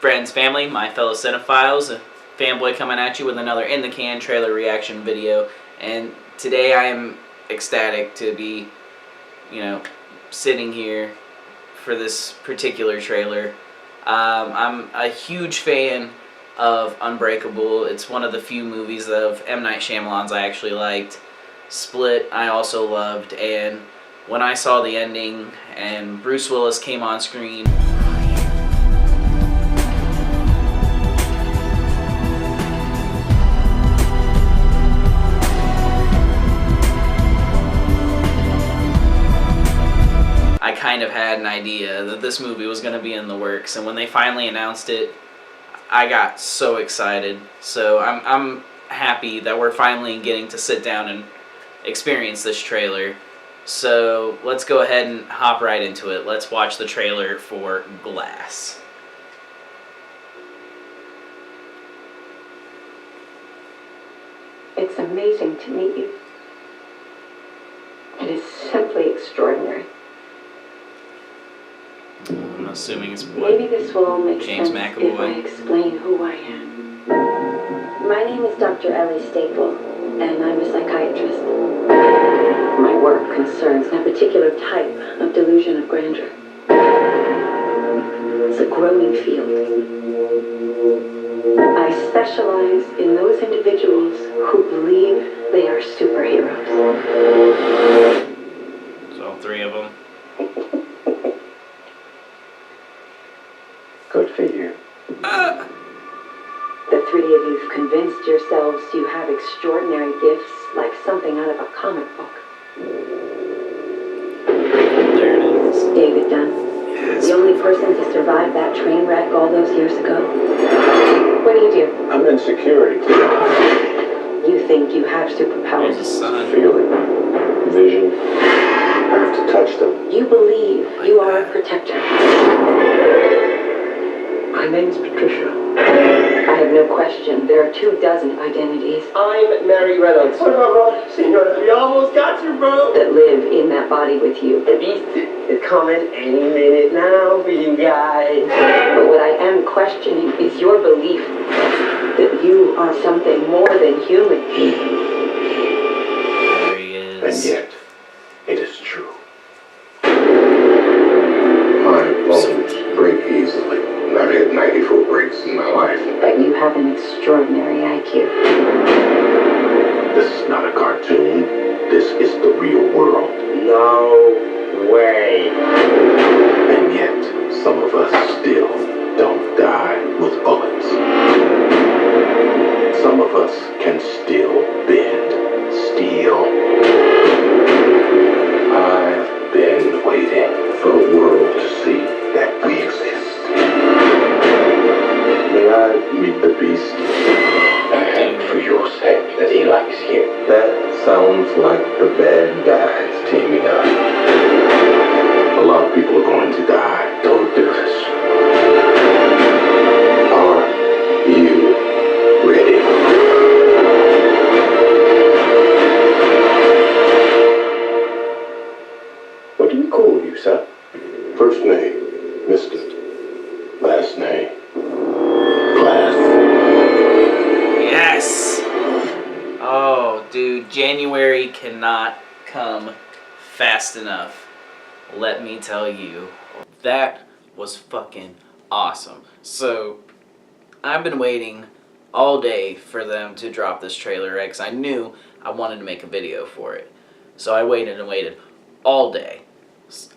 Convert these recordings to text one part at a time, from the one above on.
Friends, family, my fellow cinephiles, Fanboy coming at you with another In the Can trailer reaction video. And today I am ecstatic to be, sitting here for this particular trailer. I'm a huge fan of Unbreakable. It's one of the few movies of M. Night Shyamalan's I actually liked. Split I also loved, and when I saw the ending and Bruce Willis came on screen, I kind of had an idea that this movie was going to be in the works, and when they finally announced it, I got so excited. So I'm happy that we're finally getting to sit down and experience this trailer. So let's go ahead and hop right into it. Let's watch the trailer for Glass. It's amazing to meet you. It is simply extraordinary. I'm assuming it's maybe this will all make James sense McAvoy. if I explain who I am. My name is Dr. Ellie Staple, and I'm a psychiatrist. My work concerns a particular type of delusion of grandeur. It's a growing field. I specialize in those individuals who believe they are superheroes. So all three of them. Good for you. The three of you've convinced yourselves you have extraordinary gifts like something out of a comic book. There it is. David Dunn. Yes. The only person to survive that train wreck all those years ago. What do? I'm in security. You think you have There's a superpowers. sun. Feeling, vision. I have to touch them. You believe you are a protector. My name's Patricia. I have no question there are 24 identities I'm Mary Reynolds. What about bro? Senora, we almost got you, bro. that live in that body with you. The beast is coming any minute now for you guys. But what I am questioning is your belief that you are something more than human. There he And is. yet, it is true. My bones break easily. I've had 94 breaks in my life. But you have an extraordinary IQ. This is not a cartoon. This is the real world. No way. And yet, some of us still don't die with bullets. Some of us can still bend steel. I've been waiting for a world to see that we exist. May I meet the beast? And for your sake, that he likes you. That sounds like the bad guys teaming up. A lot of people are going to die. Don't do this. Are you ready? What do we call you, sir? First name, Mr. Last name, Glass. Yes! Oh, dude, January cannot come fast enough. Let me tell you. That was fucking awesome. So, I've been waiting all day for them to drop this trailer, right? Because I knew I wanted to make a video for it. So I waited and waited all day.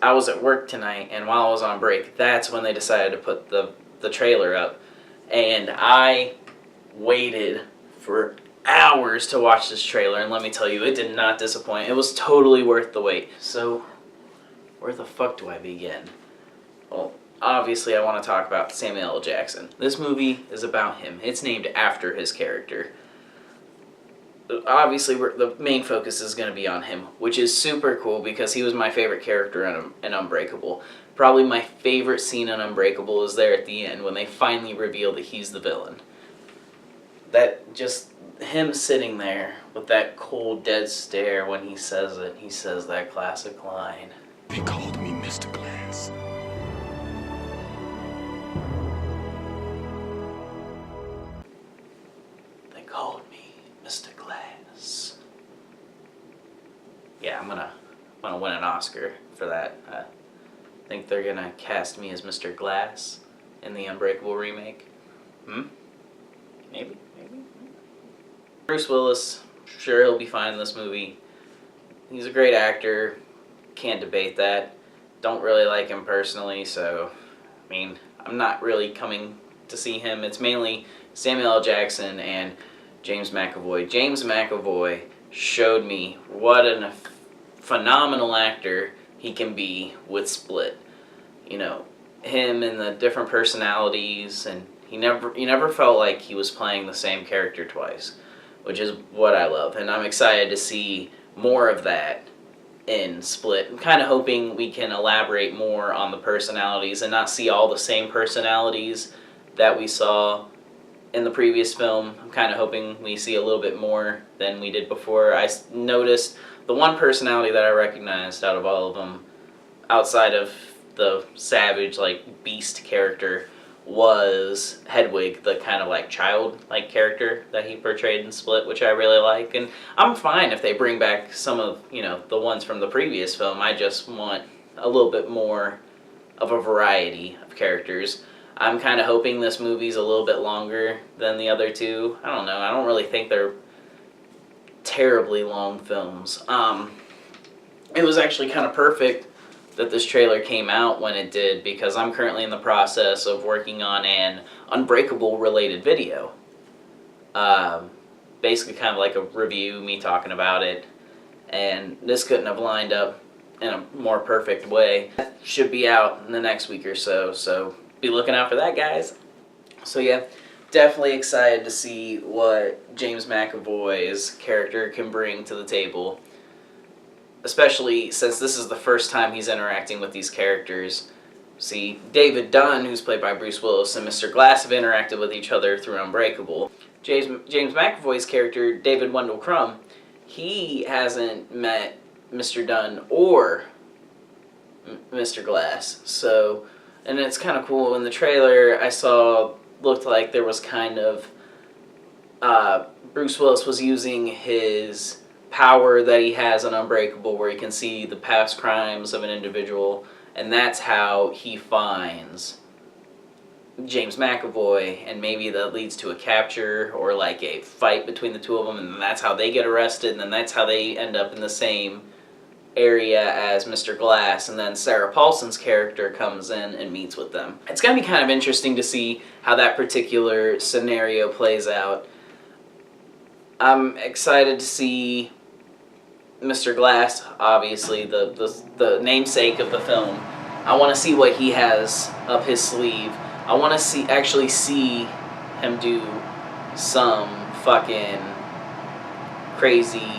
I was at work tonight, and while I was on break, that's when they decided to put the trailer up. And I waited for hours to watch this trailer, and let me tell you, it did not disappoint. It was totally worth the wait. So, where the fuck do I begin? Well, obviously I want to talk about Samuel L. Jackson. This movie is about him. It's named after his character. Obviously, the main focus is going to be on him, which is super cool because he was my favorite character in Unbreakable. Probably my favorite scene in Unbreakable is there at the end when they finally reveal that he's the villain. That just, him sitting there with that cold, dead stare when he says it, he says that classic line. They called me Mr. Glass. an Oscar for that. I think they're gonna cast me as Mr. Glass in the Unbreakable remake. Maybe. Bruce Willis, sure he'll be fine in this movie. He's a great actor, can't debate that. Don't really like him personally, so, I mean, I'm not really coming to see him. It's mainly Samuel L. Jackson and James McAvoy. James McAvoy showed me what a phenomenal actor he can be with Split. You know, him and the different personalities, and you never felt like he was playing the same character twice, which is what I love. And I'm excited to see more of that in Split. I'm kind of hoping we can elaborate more on the personalities and not see all the same personalities that we saw in the previous film. I'm kind of hoping we see a little bit more than we did before. I noticed the one personality that I recognized out of all of them, outside of the savage, like, beast character, was Hedwig, the kind of like child-like character that he portrayed in Split, which I really like. And I'm fine if they bring back some of, you know, the ones from the previous film. I just want a little bit more of a variety of characters. I'm kind of hoping this movie's a little bit longer than the other two. I don't know. I don't really think they're terribly long films. It was actually kind of perfect that this trailer came out when it did, because I'm currently in the process of working on an Unbreakable related video. Basically kind of like a review, me talking about it, and this couldn't have lined up in a more perfect way. That should be out in the next week or so, so be looking out for that, guys. So yeah, definitely excited to see what James McAvoy's character can bring to the table, especially since this is the first time he's interacting with these characters. See, David Dunn, who's played by Bruce Willis, and Mr. Glass have interacted with each other through Unbreakable. James McAvoy's character, David Wendell Crumb, he hasn't met Mr. Dunn or Mr. Glass. So, and it's kind of cool. In the trailer I saw, looked like there was kind of, Bruce Willis was using his power that he has on Unbreakable, where he can see the past crimes of an individual, and that's how he finds James McAvoy, and maybe that leads to a capture or like a fight between the two of them, and that's how they get arrested, and then that's how they end up in the same area as Mr. Glass, and then Sarah Paulson's character comes in and meets with them. It's going to be kind of interesting to see how that particular scenario plays out. I'm excited to see Mr. Glass, obviously the namesake of the film. I want to see what he has up his sleeve. I want to actually see him do some fucking crazy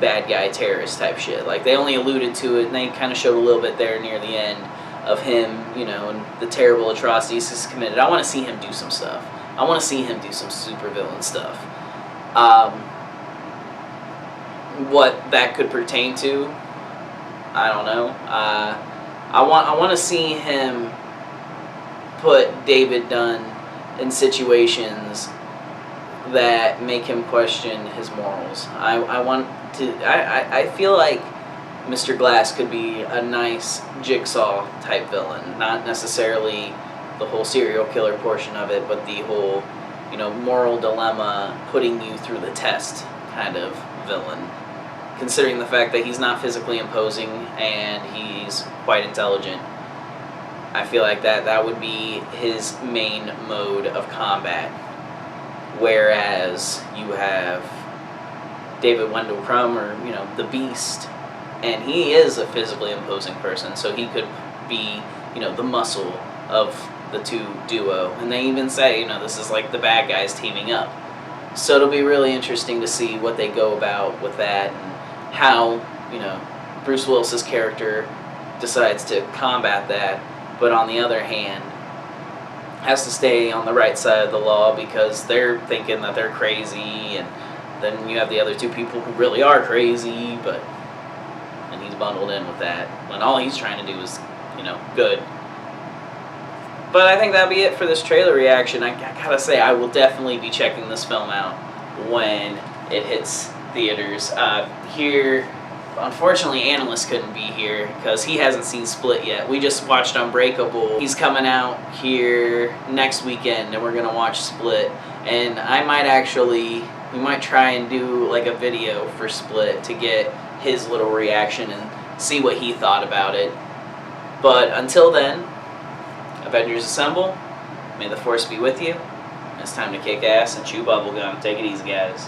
bad guy terrorist type shit. Like, they only alluded to it, and they kind of showed a little bit there near the end of him, you know, and the terrible atrocities he's committed. I want to see him do some stuff. I want to see him do some supervillain stuff. What that could pertain to, I don't know. I want to see him put David Dunn in situations that make him question his morals. I feel like Mr. Glass could be a nice Jigsaw type villain, not necessarily the whole serial killer portion of it, but the whole, you know, moral dilemma, putting you through the test kind of villain. Considering the fact that he's not physically imposing and he's quite intelligent, I feel like that would be his main mode of combat. Whereas you have David Wendell Crumb, or, you know, the Beast, and he is a physically imposing person, so he could be, you know, the muscle of the two duo. And they even say, you know, this is like the bad guys teaming up. So it'll be really interesting to see what they go about with that, and how, you know, Bruce Willis's character decides to combat that, but on the other hand has to stay on the right side of the law because they're thinking that they're crazy, and then you have the other two people who really are crazy, and he's bundled in with that when all he's trying to do is, you know, good. But I think that'll be it for this trailer reaction. I gotta say, I will definitely be checking this film out when it hits theaters. Here Unfortunately, Analyst couldn't be here because he hasn't seen Split yet. We just watched Unbreakable. He's coming out here next weekend, and we're gonna watch Split. And we might try and do like a video for Split to get his little reaction and see what he thought about it. But until then, Avengers Assemble. May the Force be with you. It's time to kick ass and chew bubblegum. Take it easy, guys.